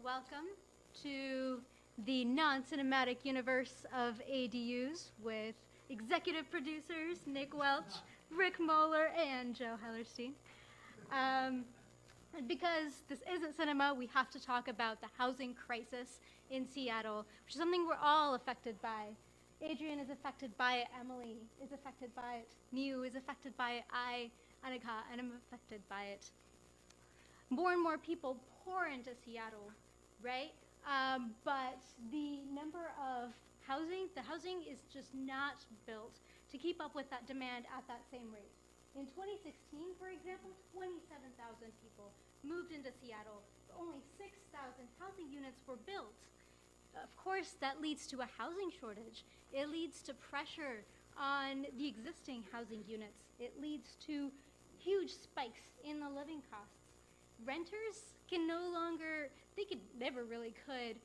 welcome to the non-cinematic universe of ADUs with executive producers Nick Welch, Rick Mohler, and Joe Hellerstein. Because this isn't cinema, we have to talk about the housing crisis in Seattle, which is something we're all affected by. Adrian is affected by it, Emily is affected by it, Mew is affected by it, Anagha, and I'm affected by it. More and more people pour into Seattle, right? But the number of the housing is just not built to keep up with that demand at that same rate. In 2016, for example, 27,000 people moved into Seattle, but only 6,000 housing units were built. Of course, that leads to a housing shortage. It leads to pressure on the existing housing units. It leads to huge spikes in the living costs. Renters can never really could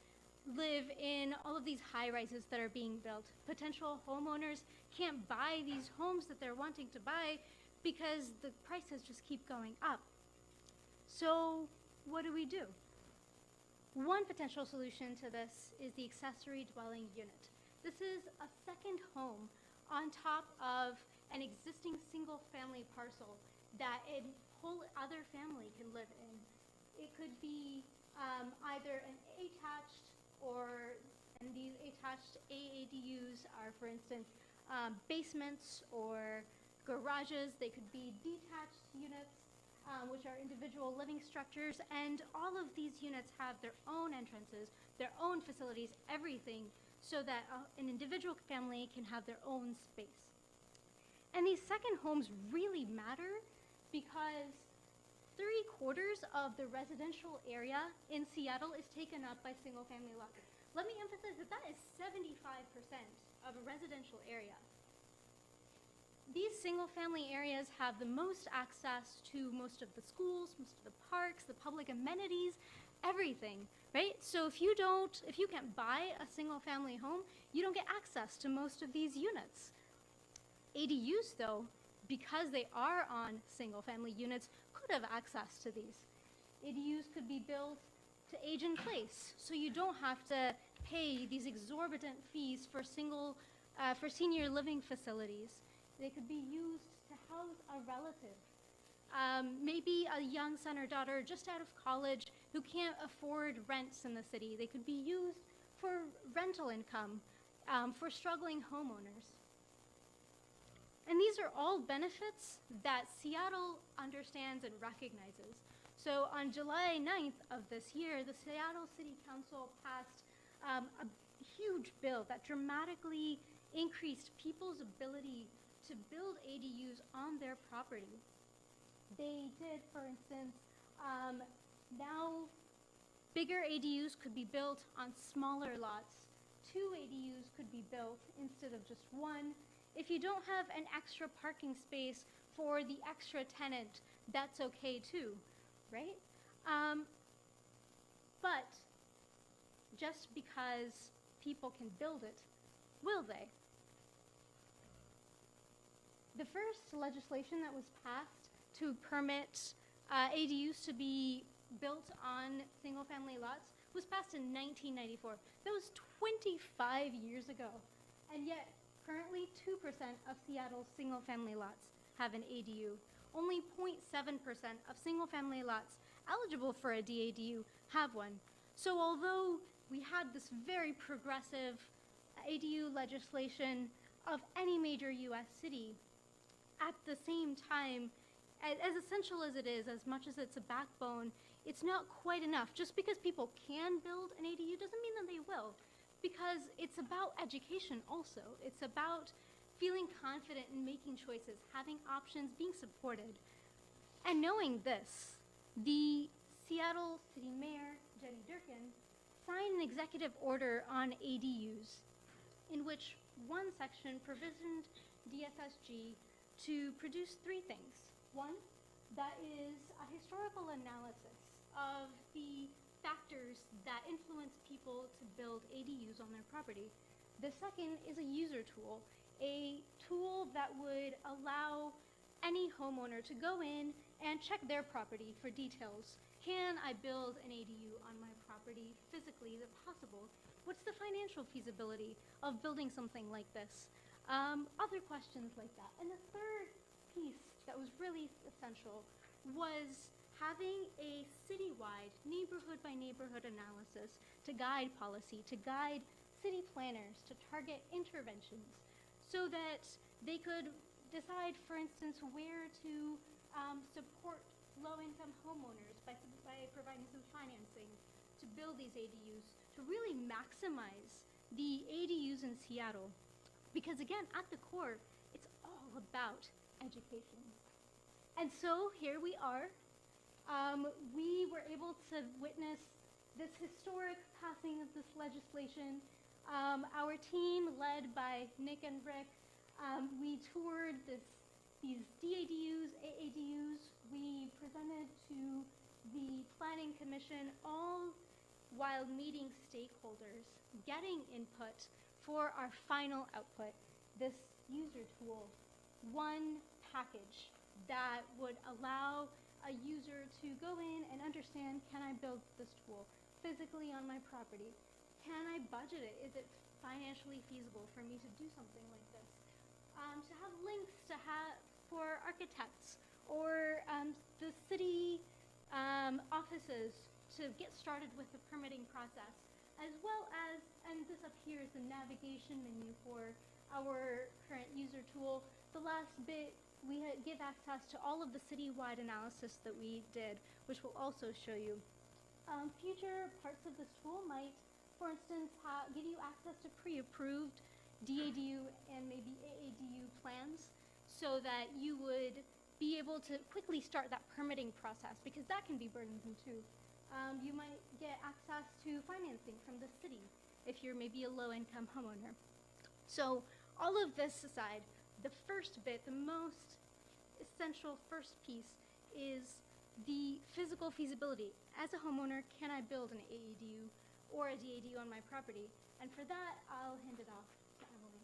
live in all of these high-rises that are being built. Potential homeowners can't buy these homes that they're wanting to buy because the prices just keep going up. So what do? One potential solution to this is the accessory dwelling unit. This is a second home on top of an existing single-family parcel that a whole other family can live in. It could be either an attached and these attached AADUs are, for instance, basements or garages. They could be detached units, which are individual living structures, and all of these units have their own entrances, their own facilities, everything, so that an individual family can have their own space. And these second homes really matter because 3/4 of the residential area in Seattle is taken up by single-family lots. Let me emphasize that is 75% of a residential area. These single-family areas have the most access to most of the schools, most of the parks, the public amenities, everything, right? So if you can't buy a single-family home, you don't get access to most of these units. ADUs, though, because they are on single-family units, could have access to these. ADUs could be built to age in place, so you don't have to pay these exorbitant fees for senior living facilities. They could be used to house a relative, maybe a young son or daughter just out of college who can't afford rents in the city. They could be used for rental income for struggling homeowners. And these are all benefits that Seattle understands and recognizes. So on July 9th of this year, the Seattle City Council passed a huge bill that dramatically increased people's ability to build ADUs on their property. They did, for instance, now bigger ADUs could be built on smaller lots. 2 ADUs could be built instead of just 1. If you don't have an extra parking space for the extra tenant, that's okay too, right? But just because people can build it, will they? The first legislation that was passed to permit ADUs to be built on single-family lots was passed in 1994. That was 25 years ago, and yet currently 2% of Seattle's single-family lots have an ADU. Only 0.7% of single-family lots eligible for a DADU have one. So although we had this very progressive ADU legislation of any major US city, at the same time, as essential as it is, as much as it's a backbone, it's not quite enough. Just because people can build an ADU doesn't mean that they will, because it's about education also. It's about feeling confident in making choices, having options, being supported. And knowing this, the Seattle City Mayor, Jenny Durkin, signed an executive order on ADUs in which one section provisioned DSSG to produce 3 things. One, that is a historical analysis of the factors that influence people to build ADUs on their property. The second is a user tool, a tool that would allow any homeowner to go in and check their property for details. Can I build an ADU on my property physically? Is it possible? What's the financial feasibility of building something like this? Other questions like that. And the third piece that was really essential was having a citywide neighborhood by neighborhood analysis to guide policy, to guide city planners, to target interventions, so that they could decide, for instance, where to support low-income homeowners by providing some financing to build these ADUs, to really maximize the ADUs in Seattle. Because again, at the core, it's all about education. And so here we are. We were able to witness this historic passing of this legislation. Our team, led by Nick and Rick, we toured these DADUs, AADUs. We presented to the Planning Commission, all while meeting stakeholders, getting input for our final output, this user tool, one package that would allow a user to go in and understand, can I build this tool physically on my property? Can I budget it? Is it financially feasible for me to do something like this? To have links for architects or the city offices to get started with the permitting process, as well as, and this up here is the navigation menu for our current user tool. The last bit, we give access to all of the citywide analysis that we did, which we'll also show you. Future parts of this tool might, for instance, give you access to pre-approved DADU and maybe AADU plans, so that you would be able to quickly start that permitting process, because that can be burdensome too. You might get access to financing from the city if you're maybe a low-income homeowner. So all of this aside, the first bit, the most essential first piece, is the physical feasibility. As a homeowner, can I build an AADU or a DADU on my property? And for that, I'll hand it off to Emily.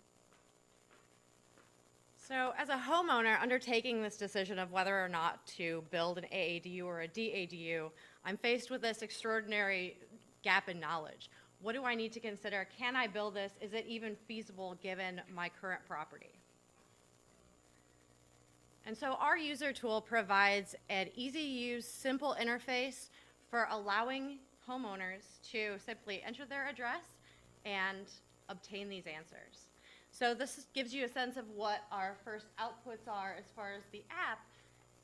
So as a homeowner undertaking this decision of whether or not to build an AADU or a DADU, I'm faced with this extraordinary gap in knowledge. What do I need to consider? Can I build this? Is it even feasible given my current property? And so our user tool provides an easy-to-use, simple interface for allowing homeowners to simply enter their address and obtain these answers. So this gives you a sense of what our first outputs are as far as the app.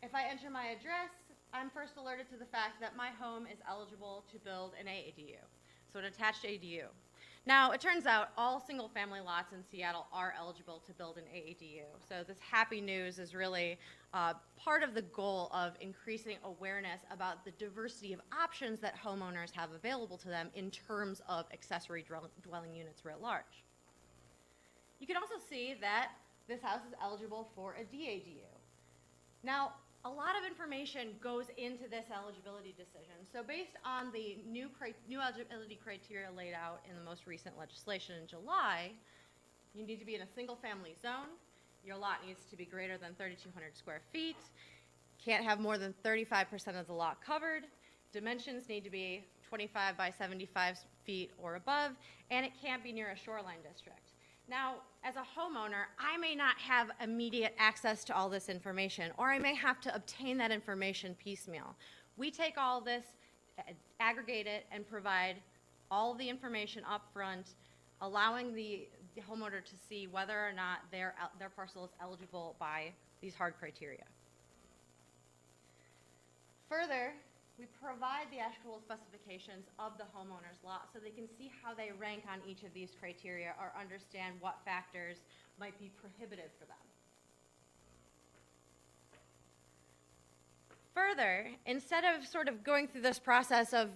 If I enter my address, I'm first alerted to the fact that my home is eligible to build an ADU, so an attached ADU. Now, it turns out all single-family lots in Seattle are eligible to build an ADU. So this happy news is really part of the goal of increasing awareness about the diversity of options that homeowners have available to them in terms of accessory dwelling units writ large. You can also see that this house is eligible for a DADU. Now, a lot of information goes into this eligibility decision. So based on the new eligibility criteria laid out in the most recent legislation in July, you need to be in a single family zone. Your lot needs to be greater than 3,200 square feet. Can't have more than 35% of the lot covered. Dimensions need to be 25 by 75 feet or above, and it can't be near a shoreline district. Now, as a homeowner, I may not have immediate access to all this information, or I may have to obtain that information piecemeal. We take all this, aggregate it, and provide all the information up front, allowing the homeowner to see whether or not their parcel is eligible by these hard criteria. Further, we provide the actual specifications of the homeowner's lot so they can see how they rank on each of these criteria or understand what factors might be prohibitive for them. Further, instead of sort of going through this process of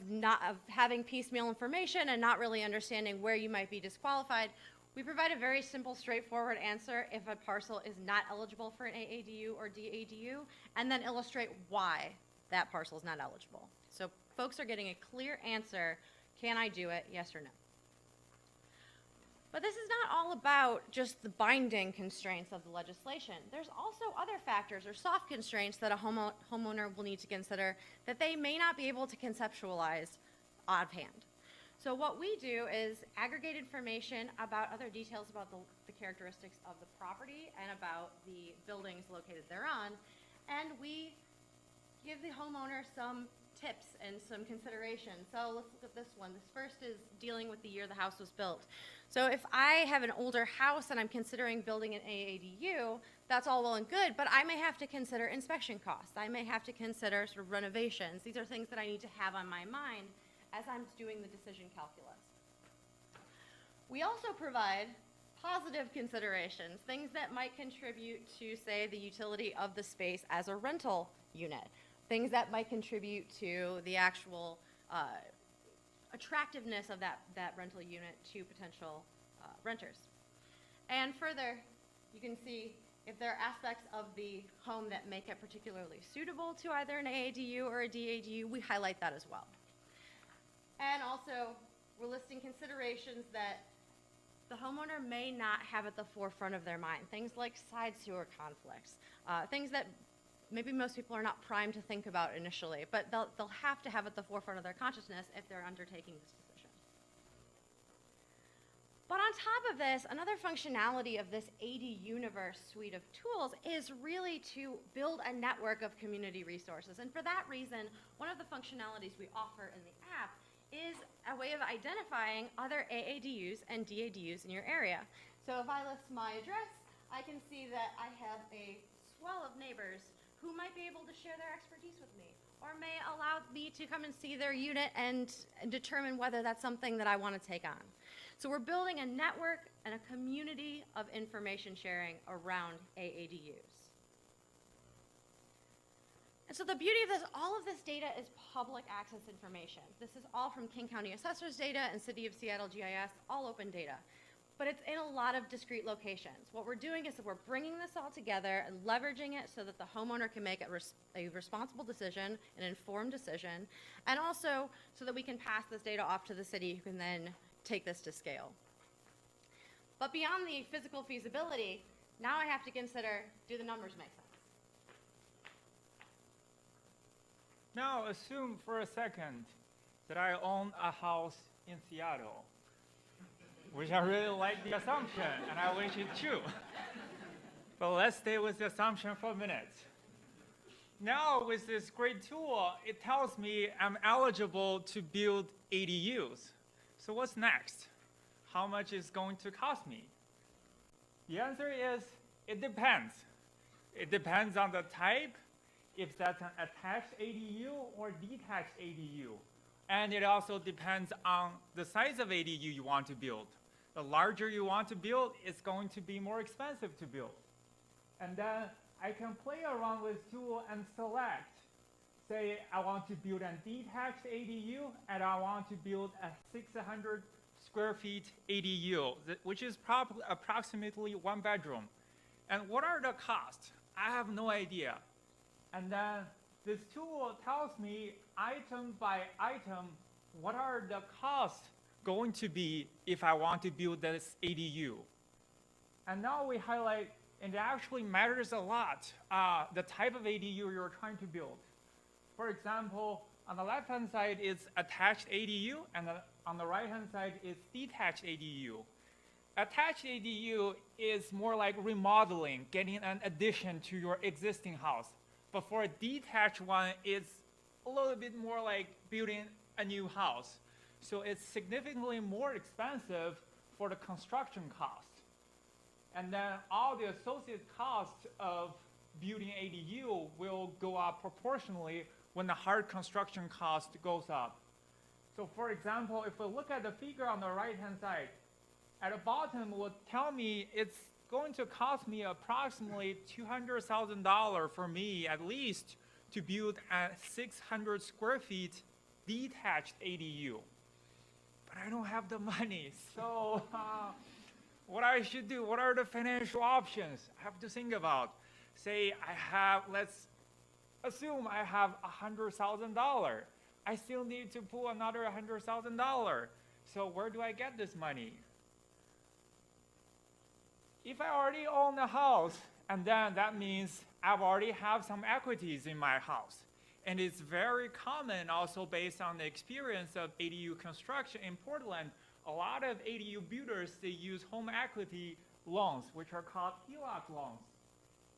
having piecemeal information and not really understanding where you might be disqualified, we provide a very simple, straightforward answer if a parcel is not eligible for an AADU or DADU, and then illustrate why that parcel is not eligible. So folks are getting a clear answer, can I do it, yes or no? But this is not all about just the binding constraints of the legislation. There's also other factors or soft constraints that a homeowner will need to consider that they may not be able to conceptualize offhand. So what we do is aggregate information about other details about the characteristics of the property and about the buildings located thereon, and we give the homeowner some tips and some considerations. So let's look at this one. This first is dealing with the year the house was built. So if I have an older house and I'm considering building an AADU, that's all well and good, but I may have to consider inspection costs. I may have to consider sort of renovations. These are things that I need to have on my mind as I'm doing the decision calculus. We also provide positive considerations, things that might contribute to, say, the utility of the space as a rental unit, things that might contribute to the actual attractiveness of that rental unit to potential renters. And further, you can see if there are aspects of the home that make it particularly suitable to either an AADU or a DADU, we highlight that as well. And also, we're listing considerations that the homeowner may not have at the forefront of their mind, things like side sewer conflicts, things that maybe most people are not primed to think about initially, but they'll have to have at the forefront of their consciousness if they're undertaking this decision. But on top of this, another functionality of this ADUniverse suite of tools is really to build a network of community resources. And for that reason, one of the functionalities we offer in the app is a way of identifying other AADUs and DADUs in your area. So if I list my address, I can see that I have a swell of neighbors who might be able to share their expertise with me, or may allow me to come and see their unit and determine whether that's something that I want to take on. So we're building a network and a community of information sharing around AADUs. And so the beauty of this, all of this data is public access information. This is all from King County Assessor's data and City of Seattle GIS, all open data. But it's in a lot of discrete locations. What we're doing is that we're bringing this all together and leveraging it so that the homeowner can make a responsible decision, an informed decision, and also so that we can pass this data off to the city who can then take this to scale. But beyond the physical feasibility, now I have to consider, do the numbers make sense? Now assume for a second that I own a house in Seattle, which I really like the assumption, and I wish it's true. But let's stay with the assumption for a minute. Now with this great tool, it tells me I'm eligible to build ADUs. So what's next? How much is going to cost me? The answer is, it depends. It depends on the type, if that's an attached ADU or detached ADU. And it also depends on the size of ADU you want to build. The larger you want to build, it's going to be more expensive to build. And then I can play around with this tool and select. Say I want to build a detached ADU, and I want to build a 600 square feet ADU, which is probably approximately 1 bedroom. And what are the costs? I have no idea. And then this tool tells me item by item, what are the costs going to be if I want to build this ADU. And now we highlight, and it actually matters a lot, the type of ADU you're trying to build. For example, on the left-hand side is attached ADU, and on the right-hand side is detached ADU. Attached ADU is more like remodeling, getting an addition to your existing house. But for a detached one, it's a little bit more like building a new house. So it's significantly more expensive for the construction cost. And then all the associated costs of building ADU will go up proportionally when the hard construction cost goes up. So for example, if we look at the figure on the right-hand side, at the bottom will tell me it's going to cost me approximately $200,000 for me at least to build a 600 square feet detached ADU. But I don't have the money, so what I should do, what are the financial options I have to think about? Say let's assume I have $100,000. I still need to pull another $100,000. So where do I get this money? if I already own a house, and then that means I've already have some equities in my house. And it's very common also based on the experience of ADU construction in Portland. A lot of ADU builders, they use home equity loans, which are called HELOC loans.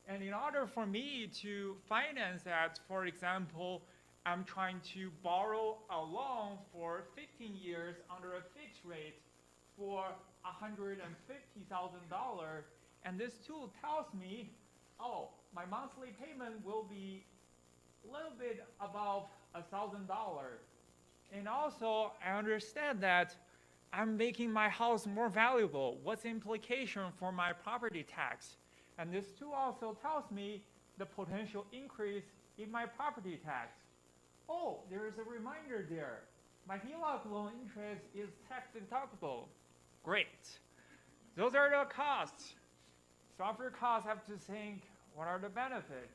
And in order for me to finance that, for example, I'm trying to borrow a loan for 15 years under a fixed rate for $150,000. And this tool tells me, oh, my monthly payment will be a little bit above $1,000. And also, I understand that I'm making my house more valuable. What's the implication for my property tax? And this tool also tells me the potential increase in my property tax. Oh, there is a reminder there. My HELOC loan interest is tax deductible. Great. Those are the costs. Software costs have to think, what are the benefits?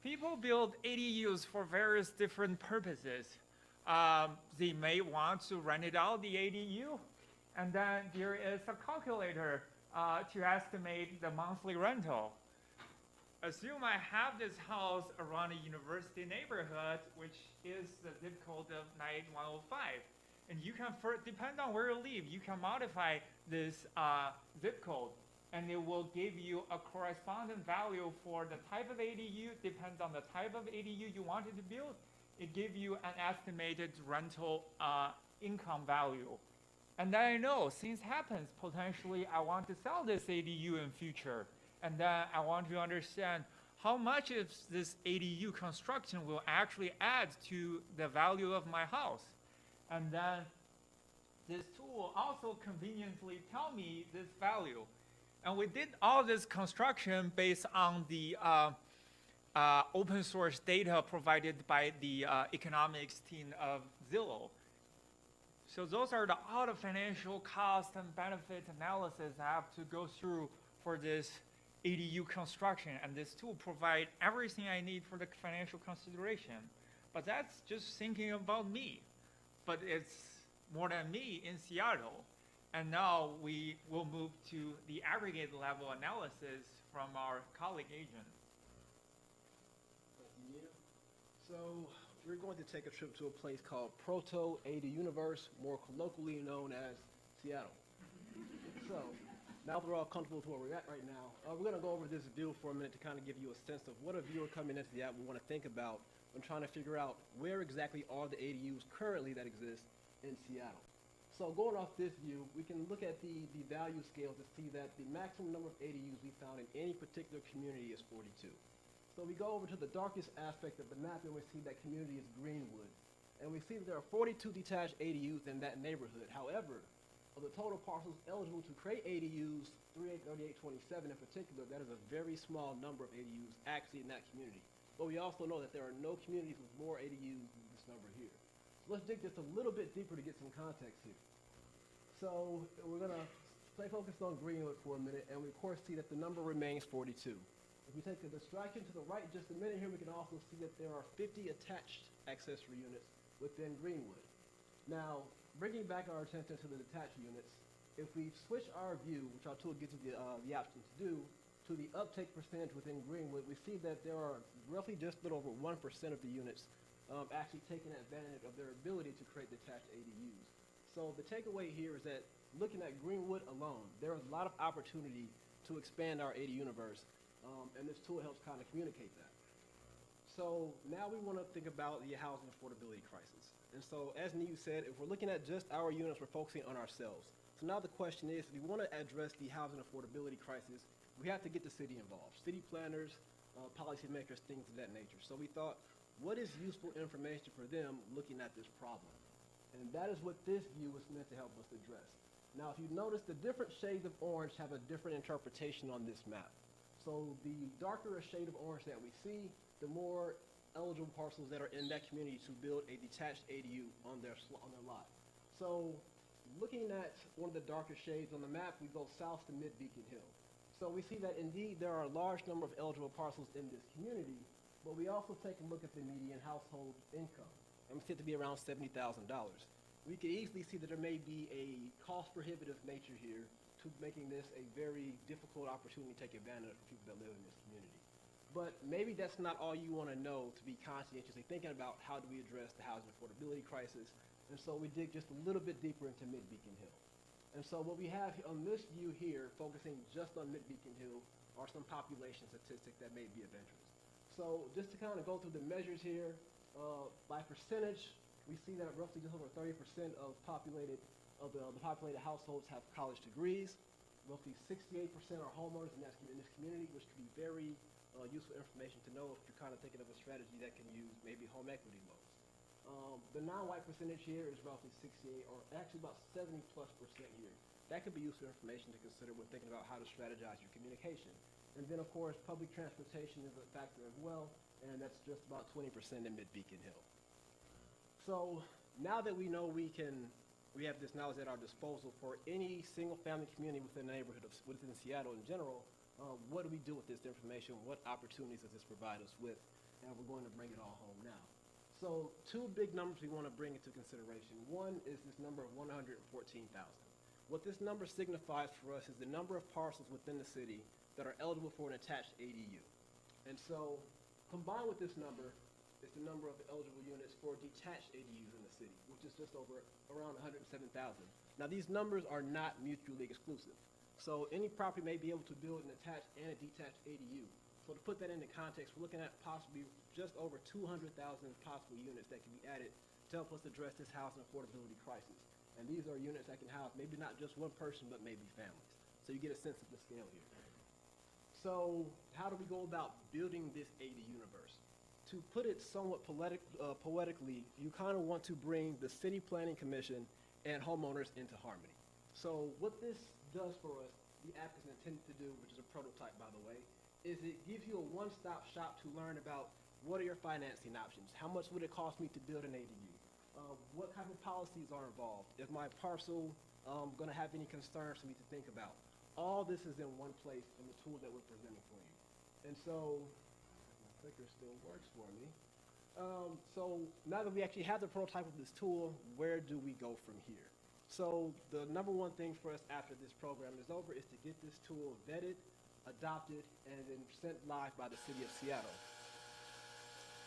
People build ADUs for various different purposes. They may want to rent it out, the ADU, and then there is a calculator to estimate the monthly rental. Assume I have this house around a university neighborhood, which is the zip code of 98105. And you can, depend on where you live, you can modify this zip code, and it will give you a corresponding value for the type of ADU, depends on the type of ADU you wanted to build. It gives you an estimated rental income value. And then I know, things happens, potentially I want to sell this ADU in future. And then I want to understand how much of this ADU construction will actually add to the value of my house. And then this tool also conveniently tell me this value. And we did all this construction based on the open source data provided by the economics team of Zillow. So those are all the financial cost and benefit analysis I have to go through for this ADU construction, and this tool provides everything I need for the financial consideration. But that's just thinking about me. But it's more than me in Seattle. And now we will move to the aggregate level analysis from our colleague Adrian. Thank you. So we're going to take a trip to a place called Proto ADUniverse, more colloquially known as Seattle. So now that we're all comfortable with where we're at right now, we're going to go over this view for a minute to kind of give you a sense of what a viewer coming into the app will want to think about when trying to figure out where exactly are the ADUs currently that exist in Seattle. So going off this view, we can look at the value scale to see that the maximum number of ADUs we found in any particular community is 42. So we go over to the darkest aspect of the map and we see that community is Greenwood. And we see that there are 42 detached ADUs in that neighborhood. However, of the total parcels eligible to create ADUs, 383827 in particular, that is a very small number of ADUs actually in that community. But we also know that there are no communities with more ADUs than this number here. So let's dig just a little bit deeper to get some context here. So we're going to stay focused on Greenwood for a minute, and we of course see that the number remains 42. If we take a distraction to the right just a minute here, we can also see that there are 50 attached accessory units within Greenwood. Now, bringing back our attention to the detached units, if we switch our view, which our tool gives you the option to do, to the uptake percentage within Greenwood, we see that there are roughly just a little over 1% of the units actually taking advantage of their ability to create detached ADUs. So the takeaway here is that looking at Greenwood alone, there is a lot of opportunity to expand our ADUniverse, and this tool helps kind of communicate that. So now we want to think about the housing affordability crisis. And so as Niu said, if we're looking at just our units, we're focusing on ourselves. So now the question is, if we want to address the housing affordability crisis, we have to get the city involved. City planners, policymakers, things of that nature. So we thought, what is useful information for them looking at this problem? And that is what this view is meant to help us address. Now, if you notice, the different shades of orange have a different interpretation on this map. So the darker a shade of orange that we see, the more eligible parcels that are in that community to build a detached ADU on their lot. So looking at one of the darker shades on the map, we go south to Mid-Beacon Hill. So we see that indeed there are a large number of eligible parcels in this community, but we also take a look at the median household income, and we see it to be around $70,000. We can easily see that there may be a cost prohibitive nature here to making this a very difficult opportunity to take advantage of for people that live in this community. But maybe that's not all you want to know to be conscientiously thinking about how do we address the housing affordability crisis. And so we dig just a little bit deeper into Mid-Beacon Hill. And so what we have on this view here, focusing just on Mid-Beacon Hill, are some population statistics that may be of interest. So just to kind of go through the measures here, by percentage, we see that roughly just over 30% of the populated households have college degrees. Roughly 68% are homeowners in this community, which could be very useful information to know if you're kind of thinking of a strategy that can use maybe home equity loans. The non-white percentage here is roughly 68, or actually about 70+% here. That could be useful information to consider when thinking about how to strategize your communication. And then, of course, public transportation is a factor as well, and that's just about 20% in Mid-Beacon Hill. So now that we know we have this knowledge at our disposal for any single-family community within the neighborhood, within Seattle in general, what do we do with this information? What opportunities does this provide us with? And we're going to bring it all home now. So two big numbers we want to bring into consideration. One is this number of 114,000. What this number signifies for us is the number of parcels within the city that are eligible for an attached ADU. And so combined with this number is the number of eligible units for detached ADUs in the city, which is just over around 107,000. Now these numbers are not mutually exclusive. So any property may be able to build an attached and a detached ADU. So to put that into context, we're looking at possibly just over 200,000 possible units that can be added to help us address this housing affordability crisis. And these are units that can house maybe not just one person, but maybe families. So you get a sense of the scale here. So how do we go about building this ADUniverse? To put it somewhat poetically, you kind of want to bring the City Planning Commission and homeowners into harmony. So what this does for us, the app is intended to do, which is a prototype by the way, is it gives you a one-stop shop to learn about what are your financing options, how much would it cost me to build an ADU, what kind of policies are involved, is my parcel going to have any concerns for me to think about. All this is in one place in the tool that we're presenting for you. And so, my clicker still works for me. So now that we actually have the prototype of this tool, where do we go from here? So the number one thing for us after this program is over is to get this tool vetted, adopted, and then sent live by the City of Seattle.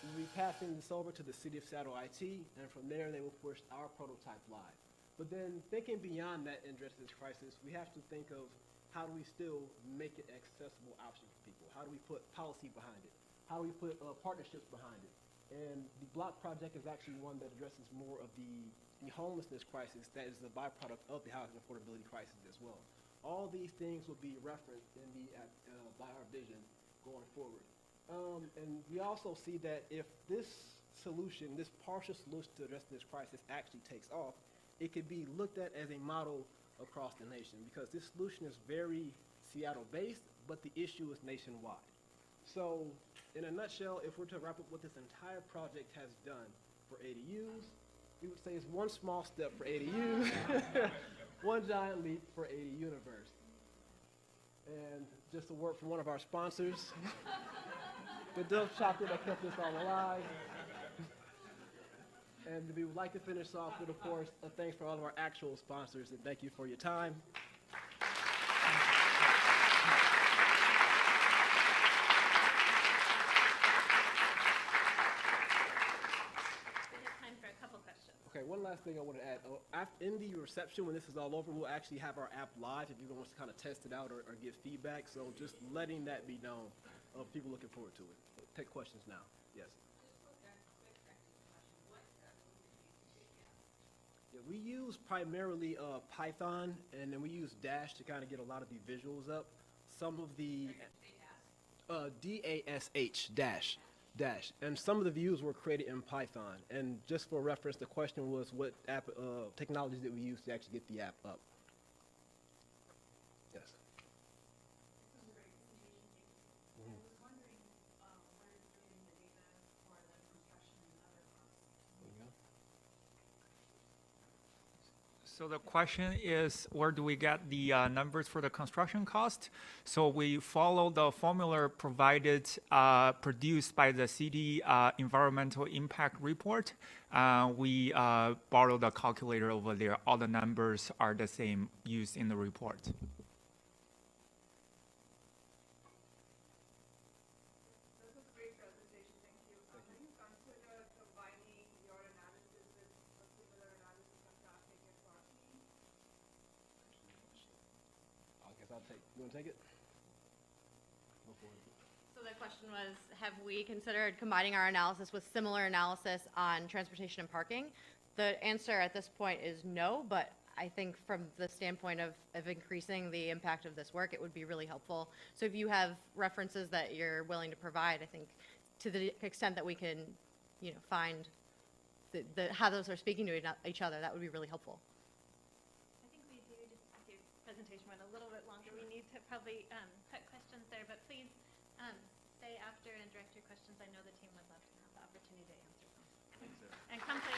We'll be passing this over to the City of Seattle IT, and from there they will push our prototype live. But then thinking beyond that and address this crisis, we have to think of how do we still make it an accessible option for people? How do we put policy behind it? How do we put partnerships behind it? And the Block project is actually one that addresses more of the homelessness crisis that is the byproduct of the housing affordability crisis as well. All these things will be referenced in by our vision going forward. And we also see that if this solution, this partial solution to address this crisis actually takes off, it could be looked at as a model across the nation because this solution is very Seattle-based, but the issue is nationwide. So in a nutshell, if we're to wrap up what this entire project has done for ADUs, we would say it's one small step for ADUs, one giant leap for ADUniverse. And just a word from one of our sponsors, the Dove chocolate that kept this all alive. And we would like to finish off with, of course, a thanks for all of our actual sponsors, and thank you for your time. Okay, one last thing I want to add. In the reception, when this is all over, we'll actually have our app live if you want to kind of test it out or give feedback. So just letting that be known of people looking forward to it. Take questions now. Yes. Yeah, we use primarily Python, and then we use Dash to kind of get a lot of the visuals up. Some of the DASH, Dash, and some of the views were created in Python. And just for reference, the question was what app technologies did we use to actually get the app up? Yes. This was a great presentation. I was wondering where you're getting the data for the construction and other costs. There you go. So the question is, where do we get the numbers for the construction cost? So we follow the formula provided, produced by the city environmental impact report. We borrow the calculator over there. All the numbers are the same used in the report. take. You want to take it? Go for it. So the question was, have we considered combining our analysis with similar analysis on transportation and parking? The answer at this point is no, but I think from the standpoint of increasing the impact of this work, it would be really helpful. So if you have references that you're willing to provide, I think to the extent that we can, find how those are speaking to each other, that would be really helpful. I think we do, just if your presentation went a little bit longer, we need to probably put questions there, but please stay after and direct your questions. I know the team would love to have the opportunity to answer them. And come say